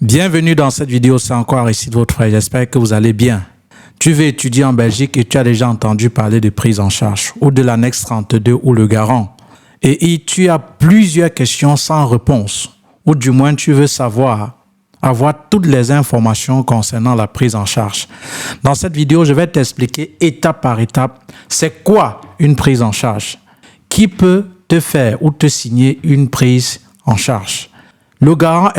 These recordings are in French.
Bienvenue dans cette vidéo, c'est encore Aristide, votre frère, j'espère que vous allez bien. Tu veux étudier en Belgique et tu as déjà entendu parler de prise en charge ou de l'annexe 32 ou le garant. Et tu as plusieurs questions sans réponse, ou du moins tu veux avoir toutes les informations concernant la prise en charge. Dans cette vidéo, je vais t'expliquer étape par étape, c'est quoi une prise en charge? Qui peut te faire ou te signer une prise en charge? Le garant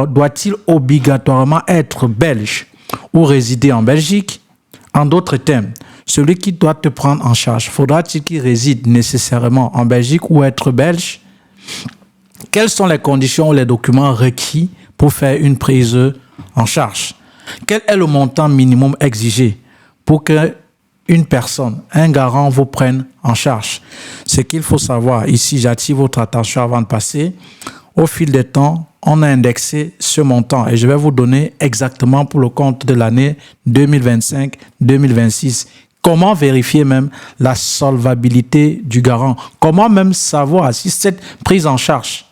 doit-il obligatoirement être belge ou résider en Belgique? En d'autres termes, celui qui doit te prendre en charge, faudra-t-il qu'il réside nécessairement en Belgique ou être belge? Quelles sont les conditions ou les documents requis pour faire une prise en charge? Quel est le montant minimum exigé pour que une personne, un garant vous prenne en charge? Ce qu'il faut savoir, ici j'attire votre attention avant de passer, au fil des temps, on a indexé ce montant et je vais vous donner exactement pour le compte de l'année 2025-2026. Comment vérifier même la solvabilité du garant? Comment même savoir si cette prise en charge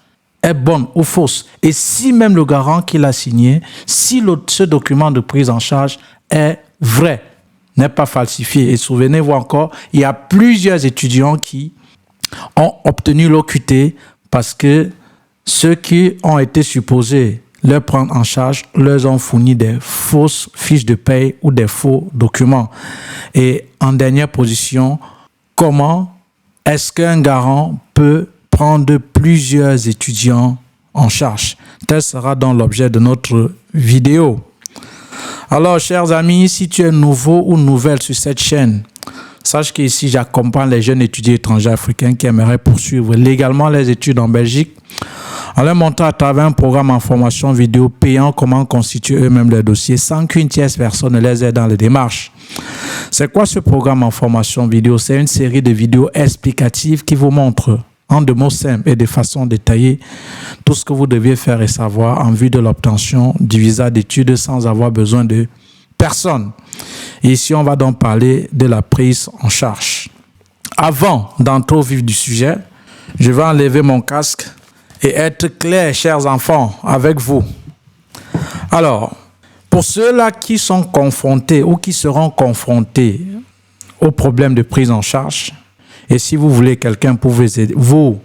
est bonne ou fausse? Et si même le garant qui l'a signé, si ce document de prise en charge est vrai, n'est pas falsifié. Et souvenez-vous encore, il y a plusieurs étudiants qui ont obtenu l'OQT parce que ceux qui ont été supposés leur prendre en charge leur ont fourni des fausses fiches de paye ou des faux documents. Et en dernière position, comment est-ce qu'un garant peut prendre plusieurs étudiants en charge? Tel sera donc l'objet de notre vidéo. Alors, chers amis, si tu es nouveau ou nouvelle sur cette chaîne, sache qu'ici, j'accompagne les jeunes étudiants étrangers africains qui aimeraient poursuivre légalement les études en Belgique en leur montrant à travers un programme en formation vidéo payant comment constituer eux-mêmes les dossiers sans qu'une tierce personne ne les aide dans les démarches. C'est quoi ce programme en formation vidéo? C'est une série de vidéos explicatives qui vous montrent en de mots simples et de façon détaillée tout ce que vous deviez faire et savoir en vue de l'obtention du visa d'études sans avoir besoin de personne. Et ici, on va donc parler de la prise en charge. Avant d'entrer au vif du sujet, je vais enlever mon casque et être clair, chers enfants, avec vous. Alors, pour ceux-là qui sont confrontés ou qui seront confrontés au problème de prise en charge, et si vous voulez quelqu'un pour vous aider, vous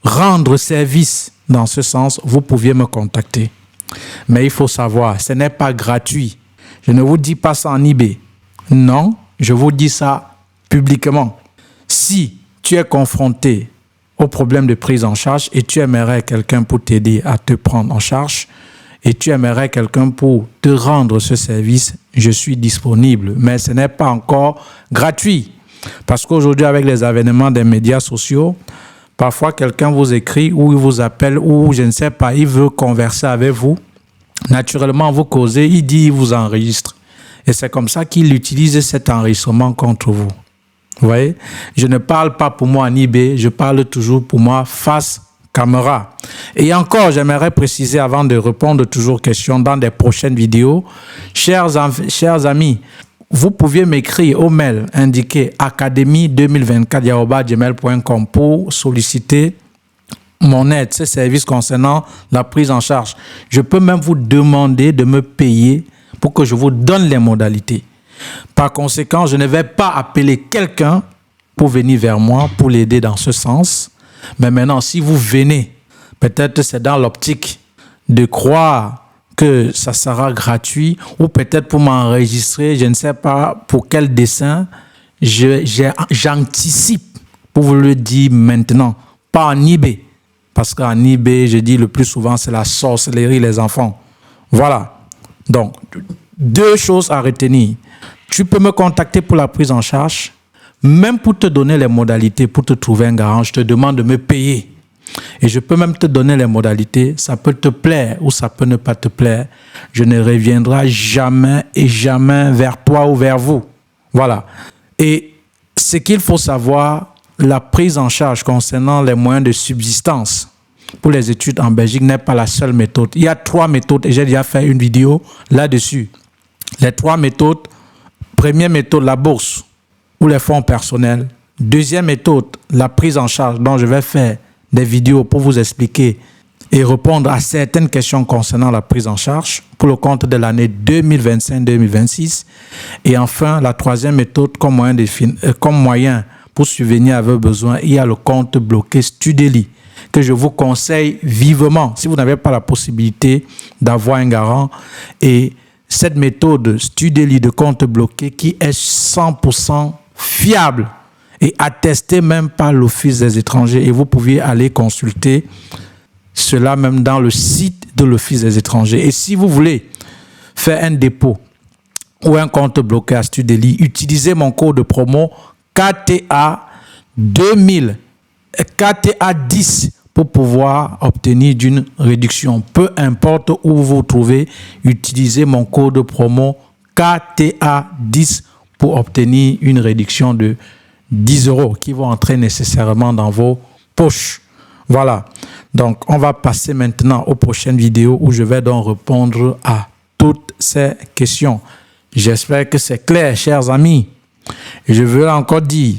rendre service dans ce sens, vous pouviez me contacter. Mais il faut savoir, ce n'est pas gratuit. Je ne vous dis pas ça en eBay. Non, je vous dis ça publiquement. Si tu es confronté au problème de prise en charge et tu aimerais quelqu'un pour t'aider à te prendre en charge et tu aimerais quelqu'un pour te rendre ce service, je suis disponible. Mais ce n'est pas encore gratuit. Parce qu'aujourd'hui, avec les avènements des médias sociaux, parfois quelqu'un vous écrit ou il vous appelle ou je ne sais pas, il veut converser avec vous. Naturellement, vous causez, il dit, il vous enregistre. Et c'est comme ça qu'il utilise cet enregistrement contre vous. Vous voyez, je ne parle pas pour moi en eBay, je parle toujours pour moi face caméra. Et encore, j'aimerais préciser avant de répondre toujours aux questions dans des prochaines vidéos. Chers amis, vous pouviez m'écrire au mail indiqué academy2024@gmail.com pour solliciter mon aide, ce service concernant la prise en charge. Je peux même vous demander de me payer pour que je vous donne les modalités. Par conséquent, je ne vais pas appeler quelqu'un pour venir vers moi, pour l'aider dans ce sens. Mais maintenant, si vous venez, peut-être c'est dans l'optique de croire que ça sera gratuit ou peut-être pour m'enregistrer, je ne sais pas pour quel dessin, j'anticipe pour vous le dire maintenant, pas en eBay. Parce qu'en eBay, je dis le plus souvent, c'est la sorcellerie, les enfants. Voilà. Donc, deux choses à retenir. Tu peux me contacter pour la prise en charge, même pour te donner les modalités, pour te trouver un garant, je te demande de me payer. Et je peux même te donner les modalités, ça peut te plaire ou ça peut ne pas te plaire. Je ne reviendrai jamais et jamais vers toi ou vers vous. Voilà. Et ce qu'il faut savoir, la prise en charge concernant les moyens de subsistance pour les études en Belgique n'est pas la seule méthode. Il y a 3 méthodes et j'ai déjà fait une vidéo là-dessus. Les 3 méthodes. Première méthode, la bourse ou les fonds personnels. Deuxième méthode, la prise en charge dont je vais faire des vidéos pour vous expliquer et répondre à certaines questions concernant la prise en charge pour le compte de l'année 2025-2026. Et enfin, la troisième méthode comme moyen pour subvenir à vos besoins, il y a le compte bloqué Studeli que je vous conseille vivement si vous n'avez pas la possibilité d'avoir un garant. Et cette méthode Studeli de compte bloqué qui est 100% fiable et attestée même par l'Office des étrangers, et vous pouvez aller consulter cela même dans le site de l'Office des étrangers. Et si vous voulez faire un dépôt ou un compte bloqué à Studeli, utilisez mon code de promo KTA 2000, KTA 10 pour pouvoir obtenir une réduction. Peu importe où vous vous trouvez, utilisez mon code de promo KTA 10 pour obtenir une réduction de 10 € qui vont entrer nécessairement dans vos poches. Voilà. Donc, on va passer maintenant aux prochaines vidéos où je vais donc répondre à toutes ces questions. J'espère que c'est clair, chers amis. Et je veux encore dire,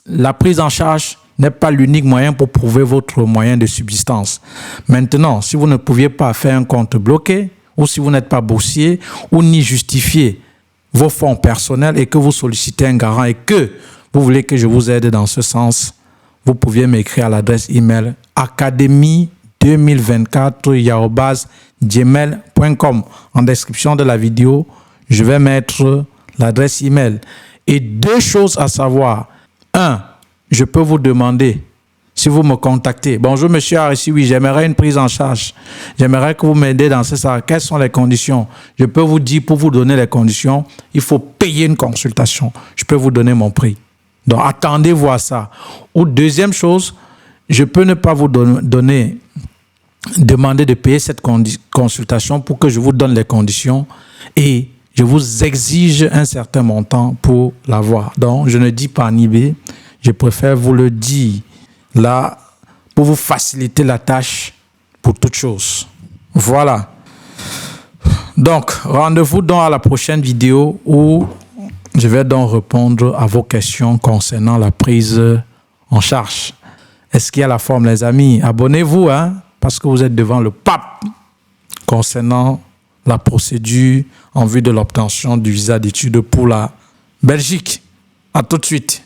la prise en charge n'est pas l'unique moyen pour prouver votre moyen de subsistance. Maintenant, si vous ne pouviez pas faire un compte bloqué, ou si vous n'êtes pas boursier, ou ni justifier vos fonds personnels et que vous sollicitez un garant et que vous voulez que je vous aide dans ce sens, vous pouviez m'écrire à l'adresse email academy2024@gmail.com. En description de la vidéo, je vais mettre l'adresse email. Et deux choses à savoir. Un, je peux vous demander, si vous me contactez, bonjour monsieur Arissi, oui, j'aimerais une prise en charge. J'aimerais que vous m'aidez dans ce sens. Quelles sont les conditions? Je peux vous dire, pour vous donner les conditions, il faut payer une consultation. Je peux vous donner mon prix. Donc, attendez-vous à ça. Ou deuxième chose, je peux ne pas vous demander de payer cette consultation pour que je vous donne les conditions et je vous exige un certain montant pour l'avoir. Donc, je ne dis pas en eBay, je préfère vous le dire là pour vous faciliter la tâche pour toute chose. Voilà. Donc, rendez-vous donc à la prochaine vidéo où je vais donc répondre à vos questions concernant la prise en charge. Est-ce qu'il y a la forme, les amis? Abonnez-vous, hein, parce que vous êtes devant le pape concernant la procédure en vue de l'obtention du visa d'études pour la Belgique. À tout de suite.